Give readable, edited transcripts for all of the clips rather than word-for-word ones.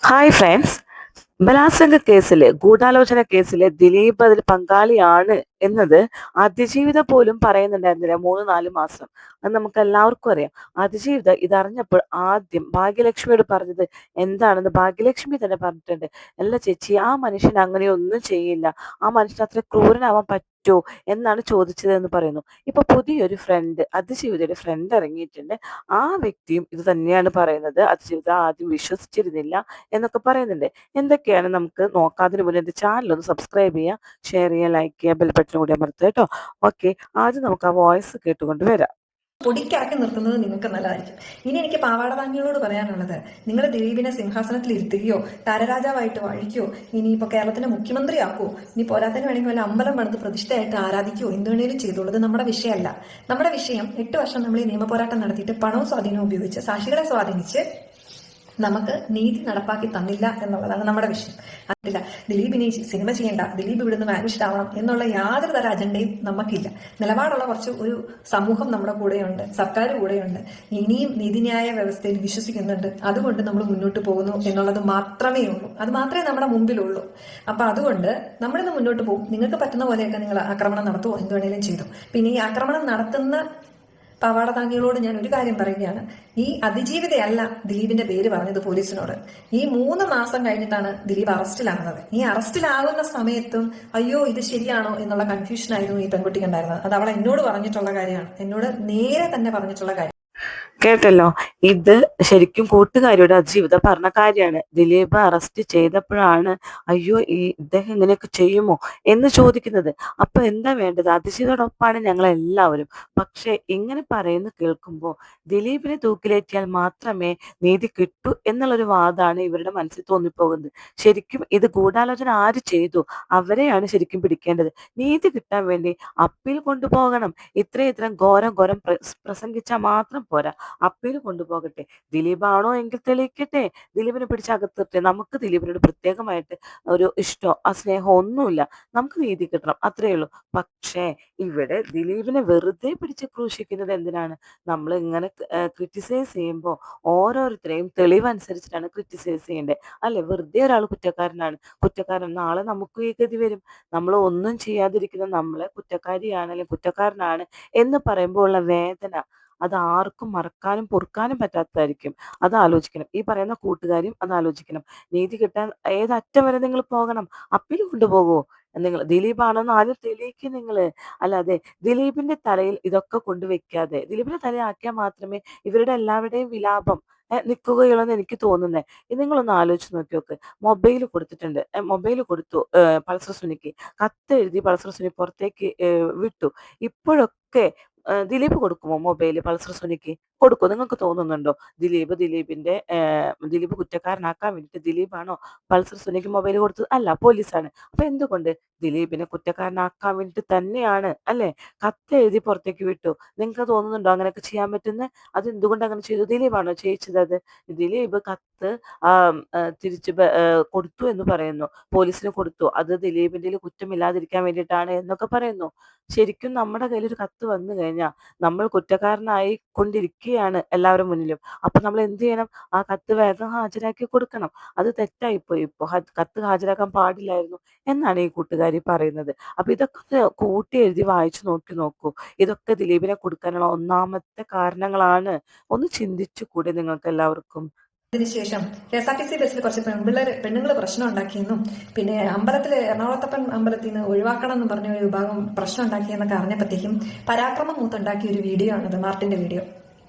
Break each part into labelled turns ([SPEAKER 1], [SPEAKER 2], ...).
[SPEAKER 1] Hi friends. ബലാത്സംഗ കേസിലെ ഗൂഢാലോചന കേസിലെ ദിലീപ് അതിൽ പങ്കാളിയാണ് എന്നത് അതിജീവിത പോലും പറയുന്നുണ്ടായിരുന്നില്ല 3-4 മാസം. അത് നമുക്ക് എല്ലാവർക്കും അറിയാം. അതിജീവിത ഇതറിഞ്ഞപ്പോൾ ആദ്യം ഭാഗ്യലക്ഷ്മിയോട് പറഞ്ഞത് എന്താണെന്ന് ഭാഗ്യലക്ഷ്മി തന്നെ പറഞ്ഞിട്ടുണ്ട്. അല്ല ചേച്ചി, ആ മനുഷ്യൻ അങ്ങനെയൊന്നും ചെയ്യില്ല, ആ മനുഷ്യൻ അത്ര ക്രൂരനാവാൻ പറ്റുമോ എന്നാണ് ചോദിച്ചതെന്ന് പറയുന്നു. ഇപ്പൊ പുതിയൊരു ഫ്രണ്ട്, അതിജീവിതയുടെ ഫ്രണ്ട് ഇറങ്ങിയിട്ടുണ്ട്. ആ വ്യക്തിയും ഇത് തന്നെയാണ് പറയുന്നത്. അതിജീവിത ആദ്യം വിശ്വസിച്ചിരുന്നില്ല എന്നൊക്കെ പറയുന്നുണ്ട്. എന്തൊക്കെയാണ് നമുക്ക് നോക്കാം. അതിന് മുന്നേ എൻ്റെ ചാനൽ ഒന്ന് സബ്സ്ക്രൈബ് ചെയ്യുക, ഷെയർ ചെയ്യുക, ലൈക്ക് ചെയ്യുക, ബെൽ ബട്ടൺ കൂടി അമർത്തുക കേട്ടോ. ഓക്കെ, ആദ്യം നമുക്ക് ആ വോയിസ് കേട്ടുകൊണ്ട് വരാം.
[SPEAKER 2] പൊടിക്കാക്കി നിർത്തുന്നത് നിങ്ങൾക്ക് നല്ലതായിരിക്കും. ഇനി എനിക്ക് പാവാടതാങ്കികളോട് പറയാനുള്ളത്, നിങ്ങൾ ദിലീപിനെ സിംഹാസനത്തിൽ ഇരുത്തുകയോ താരരാജാവായിട്ട് വഴിക്കോ, ഇനിയിപ്പോൾ കേരളത്തിന്റെ മുഖ്യമന്ത്രിയാക്കോ, ഇനി പോരാത്തതിന് വേണമെങ്കിൽ വല്ല അമ്പലം പണിത് പ്രതിഷ്ഠയായിട്ട് ആരാധിക്കോ, എന്ത് വേണേലും ചെയ്തോളൂ. നമ്മുടെ വിഷയമല്ല. നമ്മുടെ വിഷയം 8 വർഷം നമ്മൾ ഈ നിയമ പോരാട്ടം നടത്തിയിട്ട് പണവും സ്വാധീനവും ഉപയോഗിച്ച് സാക്ഷികളെ സ്വാധീനിച്ച് നമുക്ക് നീതി നടപ്പാക്കി തന്നില്ല എന്നുള്ളതാണ് നമ്മുടെ വിഷയം. അതില്ല ദിലീപിനെ സിനിമ ചെയ്യേണ്ട, ദിലീപ് ഇവിടുന്ന് വാനിഷ്ഡ് ആവണം എന്നുള്ള യാതൊരു തര അജണ്ടയും നമുക്കില്ല. നിലപാടുള്ള ഒരു സമൂഹം നമ്മുടെ കൂടെയുണ്ട്, സർക്കാർ കൂടെയുണ്ട്, ഇനിയും നീതിന്യായ വ്യവസ്ഥയിൽ വിശ്വസിക്കുന്നുണ്ട്. അതുകൊണ്ട് നമ്മൾ മുന്നോട്ട് പോകുന്നു എന്നുള്ളത് മാത്രമേ ഉള്ളൂ. അത് മാത്രമേ നമ്മുടെ മുമ്പിലുള്ളൂ. അപ്പൊ അതുകൊണ്ട് നമ്മളിന്ന് മുന്നോട്ട് പോകും. നിങ്ങൾക്ക് പറ്റുന്ന പോലെയൊക്കെ നിങ്ങൾ ആക്രമണം നടത്തുമോ, എന്ത് വേണേലും ചെയ്തു. പിന്നെ ഈ ആക്രമണം നടത്തുന്ന പാവാടതാങ്കികളോട് ഞാൻ ഒരു കാര്യം പറയുകയാണ്. ഈ അതിജീവിതയല്ല ദിലീപിന്റെ പേര് പറഞ്ഞത് പോലീസിനോട്. ഈ 3 മാസം കഴിഞ്ഞിട്ടാണ് ദിലീപ് അറസ്റ്റിലാകുന്നത്. ഈ അറസ്റ്റിലാകുന്ന സമയത്തും അയ്യോ ഇത് ശരിയാണോ എന്നുള്ള കൺഫ്യൂഷനായിരുന്നു ഈ പെൺകുട്ടിക്ക് ഉണ്ടായിരുന്നത്. അത് അവൾ എന്നോട് പറഞ്ഞിട്ടുള്ള കാര്യമാണ്, എന്നോട് നേരെ തന്നെ പറഞ്ഞിട്ടുള്ള കാര്യം.
[SPEAKER 1] കേട്ടല്ലോ, ഇത് ശരിക്കും കൂട്ടുകാരിയോട് അതിജീവിത പറഞ്ഞ കാര്യമാണ്. ദിലീപ് അറസ്റ്റ് ചെയ്തപ്പോഴാണ് അയ്യോ ഇദ്ദേഹം ഇങ്ങനെയൊക്കെ ചെയ്യുമോ എന്ന് ചോദിക്കുന്നത്. അപ്പൊ എന്താ വേണ്ടത്? അതിജീവിതയോടൊപ്പമാണ് ഞങ്ങൾ എല്ലാവരും. പക്ഷെ ഇങ്ങനെ പറയുന്ന കേൾക്കുമ്പോൾ ദിലീപിനെ തൂക്കിലേറ്റിയാൽ മാത്രമേ നീതി കിട്ടൂ എന്നുള്ളൊരു വാദമാണ് ഇവരുടെ മനസ്സിൽ തോന്നിപ്പോകുന്നത്. ശരിക്കും ഇത് ഗൂഢാലോചന ആര് ചെയ്തു അവരെയാണ് ശരിക്കും പിടിക്കേണ്ടത്. നീതി കിട്ടാൻ വേണ്ടി അപ്പീൽ കൊണ്ടുപോകണം. ഇത്രയും ഘോരം പ്രസംഗിച്ചാൽ മാത്രം പോരാ, അപ്പീൽ കൊണ്ടുപോകട്ടെ. ദിലീപാണോ എങ്കിൽ തെളിയിക്കട്ടെ, ദിലീപിനെ പിടിച്ചകത്തിട്ടെ. നമുക്ക് ദിലീപിനോട് പ്രത്യേകമായിട്ട് ഒരു ഇഷ്ടമോ ആ സ്നേഹമോ ഒന്നുമില്ല. നമുക്ക് നീതി കിട്ടണം, അത്രയേ ഉള്ളൂ. പക്ഷേ ഇവിടെ ദിലീപിനെ വെറുതെ പിടിച്ച് ക്രൂശിക്കുന്നത് എന്തിനാണ്? നമ്മൾ ഇങ്ങനെ ക്രിറ്റിസൈസ് ചെയ്യുമ്പോൾ ഓരോരുത്തരെയും തെളിവനുസരിച്ചിട്ടാണ് ക്രിറ്റിസൈസ് ചെയ്യേണ്ടത്, അല്ലെ? വെറുതെ ഒരാൾ കുറ്റക്കാരൻ നാളെ നമുക്ക് ഈ ഗതി വരും. നമ്മൾ ഒന്നും ചെയ്യാതിരിക്കുന്ന നമ്മളെ കുറ്റക്കാരിയാണ് അല്ലെങ്കിൽ കുറ്റക്കാരനാണ് എന്ന് പറയുമ്പോൾ ഉള്ള വേദന അത് ആർക്കും മറക്കാനും പൊറുക്കാനും പറ്റാത്തതായിരിക്കും. അത് ആലോചിക്കണം. ഈ പറയുന്ന കൂട്ടുകാരും അത് ആലോചിക്കണം. നീതി കിട്ടാൻ ഏതറ്റം വരെ നിങ്ങൾ പോകണം? അപ്പീൽ കൊണ്ടുപോകുമോ? നിങ്ങൾ ദിലീപാണെന്ന് ആദ്യം തെളിയിക്കും നിങ്ങൾ. അല്ലാതെ ദിലീപിന്റെ തലയിൽ ഇതൊക്കെ കൊണ്ടുവെക്കാതെ ദിലീപിന്റെ തലയാക്കിയാൽ മാത്രമേ ഇവരുടെ എല്ലാവരുടെയും വിലാപം നിൽക്കുകയുള്ളൂ എന്ന് എനിക്ക് തോന്നുന്നത്. ഇത് നിങ്ങളൊന്ന് ആലോചിച്ച് നോക്കി നോക്ക്. മൊബൈൽ കൊടുത്തിട്ടുണ്ട്, മൊബൈൽ കൊടുത്തു പൾസർ സുനിക്ക്. കത്തെഴുതി പൾസർ സുനി പുറത്തേക്ക് വിട്ടു. ഇപ്പോഴൊക്കെ ദിലീപ് കൊടുക്കുമോ മൊബൈൽ പൾസർ സുനിക്ക്? കൊടുക്കും. നിങ്ങൾക്ക് തോന്നുന്നുണ്ടോ ദിലീപ് കുറ്റക്കാരനാക്കാൻ വേണ്ടിയിട്ട് ദിലീപാണോ പൾസർ സുനിക്ക് മൊബൈൽ കൊടുത്തത്? അല്ല, പോലീസാണ്. അപ്പൊ എന്തുകൊണ്ട്? ദിലീപിനെ കുറ്റക്കാരനാക്കാൻ വേണ്ടിയിട്ട് തന്നെയാണ്, അല്ലെ? കത്തെഴുതി പുറത്തേക്ക് വിട്ടു. നിങ്ങൾക്ക് തോന്നുന്നുണ്ടോ അങ്ങനെയൊക്കെ ചെയ്യാൻ പറ്റുന്ന? അത് എന്തുകൊണ്ട് അങ്ങനെ ചെയ്തു? ദിലീപാണോ ചെയ്യിച്ചത്? അത് ദിലീപ് കത്ത് തിരിച്ച് കൊടുത്തു എന്ന് പറയുന്നു, പോലീസിന് കൊടുത്തു. അത് ദിലീപിന്റെ കുറ്റമില്ലാതിരിക്കാൻ വേണ്ടിയിട്ടാണ് എന്നൊക്കെ പറയുന്നു. ശരിക്കും നമ്മുടെ കയ്യിൽ ഒരു കത്ത് വന്നു കഴിഞ്ഞാൽ നമ്മൾ കുറ്റക്കാരനായി കൊണ്ടിരിക്കുകയാണ് എല്ലാവരും മുന്നിലും. അപ്പൊ നമ്മൾ എന്ത് ചെയ്യണം? ആ കത്ത് വേഗം ഹാജരാക്കി കൊടുക്കണം. അത് തെറ്റായിപ്പോയി. ഇപ്പൊ കത്ത് ഹാജരാക്കാൻ പാടില്ലായിരുന്നു എന്നാണ് ഈ കൂട്ടുകാരി പറയുന്നത്. അപ്പൊ ഇതൊക്കെ ഒന്ന് കൂട്ടി എഴുതി വായിച്ചു നോക്കൂ. ഇതൊക്കെ ദിലീപിനെ കൊടുക്കാനുള്ള ഒന്നാമത്തെ കാരണങ്ങളാണ്. ഒന്ന് ചിന്തിച്ചു കൂടെ നിങ്ങൾക്ക് എല്ലാവർക്കും?
[SPEAKER 2] അതിനുശേഷം KSRTC ബസ്സിൽ കുറച്ച് പെണ്ണുങ്ങൾ പ്രശ്നം ഉണ്ടാക്കിയെന്നും, പിന്നെ എറണാകുളത്തപ്പൻ അമ്പലത്തിൽ നിന്ന് ഒഴിവാക്കണം എന്നും പറഞ്ഞ ഒരു വിഭാഗം പ്രശ്നം ഉണ്ടാക്കിയെന്നൊക്കെ അറിഞ്ഞപ്പോഴത്തേക്കും പരാക്രമം മൂത്തുണ്ടാക്കിയ ഒരു വീഡിയോ ആണത്, മാർട്ടിന്റെ വീഡിയോ.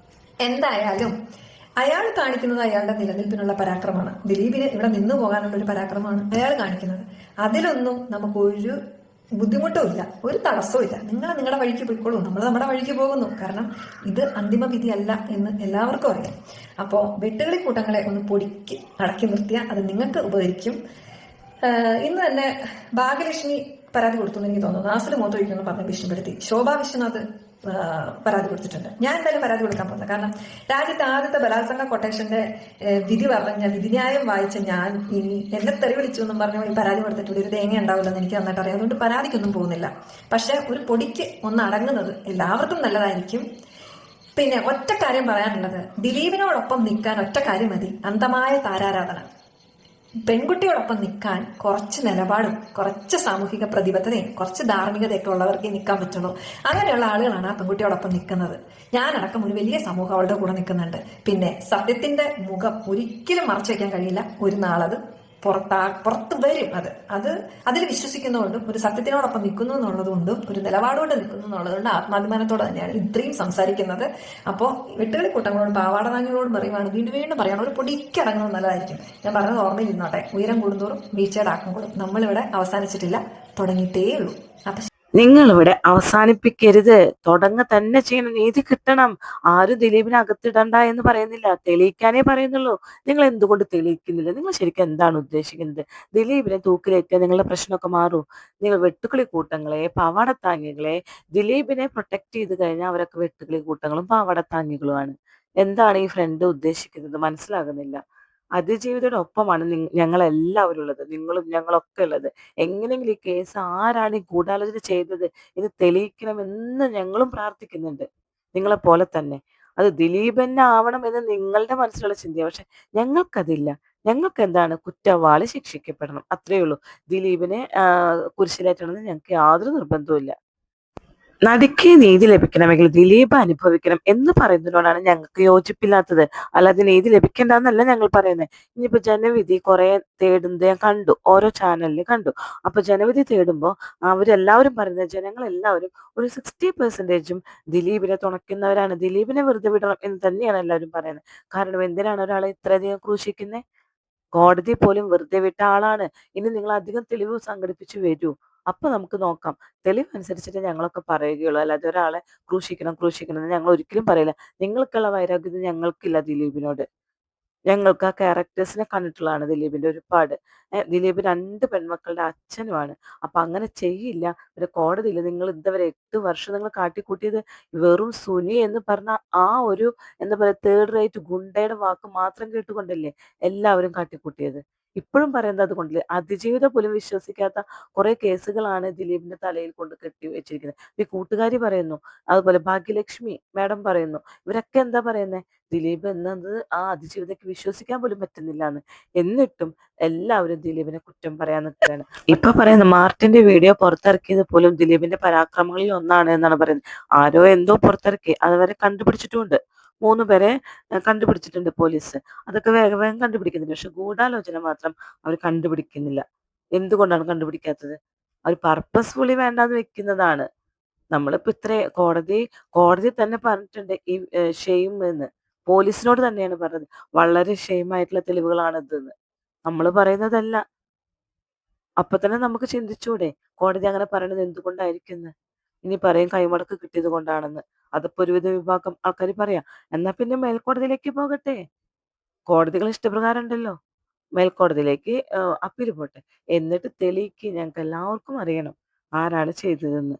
[SPEAKER 2] എന്തായാലും അയാൾ കാണിക്കുന്നത് അയാളുടെ നിലനിൽപ്പിനുള്ള പരാക്രമമാണ്. ദിലീപിന് ഇവിടെ നിന്നു പോകാനുള്ള ഒരു പരാക്രമമാണ് അയാൾ കാണിക്കുന്നത്. അതിലൊന്നും നമുക്കൊരു ബുദ്ധിമുട്ടും ഇല്ല, ഒരു തടസ്സവും ഇല്ല. നിങ്ങൾ നിങ്ങളുടെ വഴിക്ക് പോയിക്കോളൂ, നമ്മൾ നമ്മുടെ വഴിക്ക് പോകുന്നു. കാരണം ഇത് അന്തിമ വിധിയല്ല എന്ന് എല്ലാവർക്കും അറിയാം. അപ്പോൾ വെട്ടുകളി കൂട്ടങ്ങളെ ഒന്ന് പൊടിക്ക് അടക്കി നിർത്തിയാൽ അത് നിങ്ങൾക്ക് ഉപകരിക്കും. ഇന്ന് തന്നെ ഭാഗ്യലക്ഷ്മി പരാതി കൊടുത്തു എന്ന് എനിക്ക് തോന്നുന്നു. നാസിൽ മോത്തൊഴിക്കുമെന്ന് പറഞ്ഞ് ഭീഷണിപ്പെടുത്തി ശോഭാ വിശ്വനാഥ് പരാതി കൊടുത്തിട്ടുണ്ട്. ഞാൻ എന്തായാലും പരാതി കൊടുക്കാൻ പോകുന്നത്, കാരണം രാജ്യത്തെ ആദ്യത്തെ ബലാത്സംഗ കൊട്ടേഷന്റെ വിധി പറഞ്ഞ വിധിന്യായം വായിച്ച ഞാൻ ഇനി എന്നെ തെറി വിളിച്ചു എന്നും പറഞ്ഞു ഈ പരാതി കൊടുത്തിട്ടുണ്ട്. ഒരു തേങ്ങ ഉണ്ടാവില്ലെന്ന് എനിക്ക് നന്നായിട്ട് അറിയാം. അതുകൊണ്ട് പരാതിക്കൊന്നും പോകുന്നില്ല. പക്ഷെ ഒരു പൊടിക്ക് ഒന്ന് അടങ്ങുന്നത് എല്ലാവർക്കും നല്ലതായിരിക്കും. പിന്നെ ഒറ്റ കാര്യം പറയാനുള്ളത്, ദിലീപിനോടൊപ്പം നിൽക്കാൻ ഒറ്റ കാര്യം മതി, അന്ധമായ താരാരാധന. പെൺകുട്ടിയോടൊപ്പം നിൽക്കാൻ കുറച്ച് നിലപാടും കുറച്ച് സാമൂഹിക പ്രതിബദ്ധതയും കുറച്ച് ധാർമ്മികതയൊക്കെ ഉള്ളവർക്കേ നിൽക്കാൻ പറ്റുള്ളൂ. അങ്ങനെയുള്ള ആളുകളാണ് ആ പെൺകുട്ടിയോടൊപ്പം നിൽക്കുന്നത്. ഞാനടക്കം ഒരു വലിയ സമൂഹം അവളുടെ കൂടെ നിൽക്കുന്നുണ്ട്. പിന്നെ സത്യത്തിന്റെ മുഖം ഒരിക്കലും മറച്ചു വെക്കാൻ കഴിയില്ല. ഒരു നാളത് പുറത്ത് വരും. അത് അതിൽ വിശ്വസിക്കുന്നതുകൊണ്ടും ഒരു സത്യത്തിനോടൊപ്പം നിൽക്കുന്നു എന്നുള്ളതുകൊണ്ടും ഒരു നിലപാടുകൊണ്ട് നിൽക്കുന്നു എന്നുള്ളതുകൊണ്ട് ആത്മാഭിമാനത്തോടെ തന്നെയാണ് ഇത്രയും സംസാരിക്കുന്നത്. അപ്പോൾ വെട്ടുകളി കൂട്ടങ്ങളോടും പാവാടനാങ്ങികളോടും പറയുവാണ്, വീണ്ടും വീണ്ടും പറയണം, ഒരു പൊടിക്കടങ്ങുന്നത് നല്ലതായിരിക്കും. ഞാൻ പറഞ്ഞത് ഓർമ്മയിലിരുന്നോട്ടെ. ഉയരം കൂടുന്തോറും വീഴ്ചയുടെ ആക്കം കൂടും. നമ്മളിവിടെ അവസാനിച്ചിട്ടില്ല, തുടങ്ങിയിട്ടേ ഉള്ളൂ. അപ്പൊ
[SPEAKER 1] നിങ്ങളിവിടെ അവസാനിപ്പിക്കരുത്. തുടങ്ങ തന്നെ ചെയ്യണം. നീതി കിട്ടണം. ആരും ദിലീപിനെ അകത്തിടണ്ട എന്ന് പറയുന്നില്ല. തെളിയിക്കാനേ പറയുന്നുള്ളൂ. നിങ്ങൾ എന്തുകൊണ്ട് തെളിയിക്കുന്നില്ല? നിങ്ങൾ ശരിക്കും എന്താണ് ഉദ്ദേശിക്കുന്നത്? ദിലീപിനെ തൂക്കിലേറ്റിയാൽ നിങ്ങളുടെ പ്രശ്നമൊക്കെ മാറൂ. നിങ്ങൾ വെട്ടുക്കിളി കൂട്ടങ്ങളെ, പാവാടത്താങ്ങികളെ, ദിലീപിനെ പ്രൊട്ടക്ട് ചെയ്ത് കഴിഞ്ഞാൽ അവരൊക്കെ വെട്ടുക്കിളി കൂട്ടങ്ങളും പാവാടത്താങ്ങികളുമാണ്. എന്താണ് ഈ ഫ്രണ്ട് ഉദ്ദേശിക്കുന്നത്? മനസ്സിലാകുന്നില്ല. അതിജീവിതയുടെ ഒപ്പമാണ് ഞങ്ങളെല്ലാവരും ഉള്ളത്. നിങ്ങളും ഞങ്ങളൊക്കെ ഉള്ളത്. എങ്ങനെയെങ്കിലും ഈ കേസ് ആരാണ് ഈ ഗൂഢാലോചന ചെയ്തത് ഇത് തെളിയിക്കണമെന്ന് ഞങ്ങളും പ്രാർത്ഥിക്കുന്നുണ്ട്. നിങ്ങളെപ്പോലെ തന്നെ. അത് ദിലീപന്നെ ആവണം എന്ന് നിങ്ങളുടെ മനസ്സിലുള്ള ചിന്തയാ. പക്ഷെ ഞങ്ങൾക്കതില്ല. ഞങ്ങൾക്കെന്താണ് കുറ്റവാളി ശിക്ഷിക്കപ്പെടണം. അത്രയേ ഉള്ളൂ. ദിലീപിനെ കുരിശിലേറ്റണമെന്ന് ഞങ്ങൾക്ക് യാതൊരു നിർബന്ധവുമില്ല. നടിക്ക് നീതി ലഭിക്കണമെങ്കിൽ ദിലീപ് അനുഭവിക്കണം എന്ന് പറയുന്നതിനോടാണ് ഞങ്ങൾക്ക് യോജിപ്പില്ലാത്തത്. അല്ലാതെ നീതി ലഭിക്കേണ്ടെന്നല്ല ഞങ്ങൾ പറയുന്നത്. ഇനിയിപ്പോ ജനവിധി കുറെ തേടുന്നത് ഞാൻ കണ്ടു. ഓരോ ചാനലിൽ കണ്ടു. അപ്പൊ ജനവിധി തേടുമ്പോൾ അവരെല്ലാവരും പറയുന്നത്, ജനങ്ങളെല്ലാവരും ഒരു 60% ദിലീപിനെ തുണയ്ക്കുന്നവരാണ്. ദിലീപിനെ വെറുതെ വിടണം എന്ന് തന്നെയാണ് എല്ലാവരും പറയുന്നത്. കാരണം എന്തിനാണ് ഒരാളെ ഇത്രയധികം ക്രൂശിക്കുന്നത്? കോടതി പോലും വെറുതെ വിട്ട ആളാണ്. ഇനി നിങ്ങൾ അധികം തെളിവ് സംഘടിപ്പിച്ചു വരൂ. അപ്പൊ നമുക്ക് നോക്കാം. തെളിവ് അനുസരിച്ചിട്ട് ഞങ്ങളൊക്കെ പറയുകയുള്ളൂ. അല്ലാതെ ഒരാളെ ക്രൂശിക്കണം ക്രൂശിക്കണം എന്ന് ഞങ്ങൾ ഒരിക്കലും പറയില്ല. നിങ്ങൾക്കുള്ള വൈരാഗ്യം ഞങ്ങൾക്കില്ല ദിലീപിനോട്. ഞങ്ങൾക്ക് ആ ക്യാരക്ടേഴ്സിനെ കണ്ടിട്ടുള്ളതാണ് ദിലീപിന്റെ ഒരുപാട്. ദിലീപ് 2 പെൺമക്കളുടെ അച്ഛനുമാണ്. അപ്പൊ അങ്ങനെ ചെയ്യില്ല. ഒരു കോടതിയിൽ നിങ്ങൾ ഇതുവരെ 8 വർഷം നിങ്ങൾ കാട്ടിക്കൂട്ടിയത് വെറും സുനി എന്ന് പറഞ്ഞ ആ ഒരു എന്താ പറയാ തേർഡ് റേറ്റ് ഗുണ്ടയുടെ വാക്ക് മാത്രം കേട്ടുകൊണ്ടല്ലേ എല്ലാവരും കാട്ടിക്കൂട്ടിയത്. ഇപ്പോഴും പറയുന്നത് അതുകൊണ്ടല്ലേ. അതിജീവിതം പോലും വിശ്വസിക്കാത്ത കുറെ കേസുകളാണ് ദിലീപിന്റെ തലയിൽ കൊണ്ട് കെട്ടി വെച്ചിരിക്കുന്നത്. ഈ കൂട്ടുകാരി പറയുന്നു, അതുപോലെ ഭാഗ്യലക്ഷ്മി മാഡം പറയുന്നു. ഇവരൊക്കെ എന്താ പറയുന്നത്? ദിലീപ് എന്നത് ആ അതിജീവിതയ്ക്ക് വിശ്വസിക്കാൻ പോലും പറ്റുന്നില്ലാന്ന്. എന്നിട്ടും എല്ലാവരും ദിലീപിനെ കുറ്റം പറയാൻ നിൽക്കുകയാണ്. ഇപ്പൊ പറയുന്ന മാർട്ടിന്റെ വീഡിയോ പുറത്തിറക്കിയത് പോലും ദിലീപിന്റെ പരാക്രമങ്ങളിൽ ഒന്നാണ് എന്നാണ് പറയുന്നത്. ആരോ എന്തോ പുറത്തിറക്കി. അതുവരെ കണ്ടുപിടിച്ചിട്ടുമുണ്ട്. 3 പേരെ കണ്ടുപിടിച്ചിട്ടുണ്ട് പോലീസ്. അതൊക്കെ വേഗം വേഗം കണ്ടുപിടിക്കുന്നുണ്ട്. പക്ഷെ ഗൂഢാലോചന മാത്രം അവർ കണ്ടുപിടിക്കുന്നില്ല. എന്തുകൊണ്ടാണ് കണ്ടുപിടിക്കാത്തത്? അവർ പർപ്പസ്ഫുള്ളി വേണ്ടാന്ന് വെക്കുന്നതാണ്. നമ്മളിപ്പോ കോടതി തന്നെ പറഞ്ഞിട്ടുണ്ട് ഈ ഷെയിം എന്ന്. പോലീസിനോട് തന്നെയാണ് പറഞ്ഞത്. വളരെ ഷെയിം ആയിട്ടുള്ള തെളിവുകളാണിതെന്ന്. നമ്മള് പറയുന്നതല്ല. അപ്പൊ തന്നെ നമുക്ക് ചിന്തിച്ചൂടെ? കോടതി അങ്ങനെ പറയണത് എന്തുകൊണ്ടായിരിക്കുംന്ന്? ഇനി പറയും കൈമടക്ക് കിട്ടിയത് കൊണ്ടാണെന്ന്. അതിപ്പോ ഒരുവിധ വിഭാഗം ആൾക്കാര് പറയാം. എന്നാ പിന്നെ മേൽക്കോടതിയിലേക്ക് പോകട്ടെ. കോടതികൾ ഇഷ്ടപ്രകാരം ഉണ്ടല്ലോ. മേൽക്കോടതിയിലേക്ക് അപ്പീൽ പോട്ടെ. എന്നിട്ട് തെളിയിക്ക്. ഞങ്ങൾക്ക് എല്ലാവർക്കും അറിയണം ആരാണ് ചെയ്തതെന്ന്.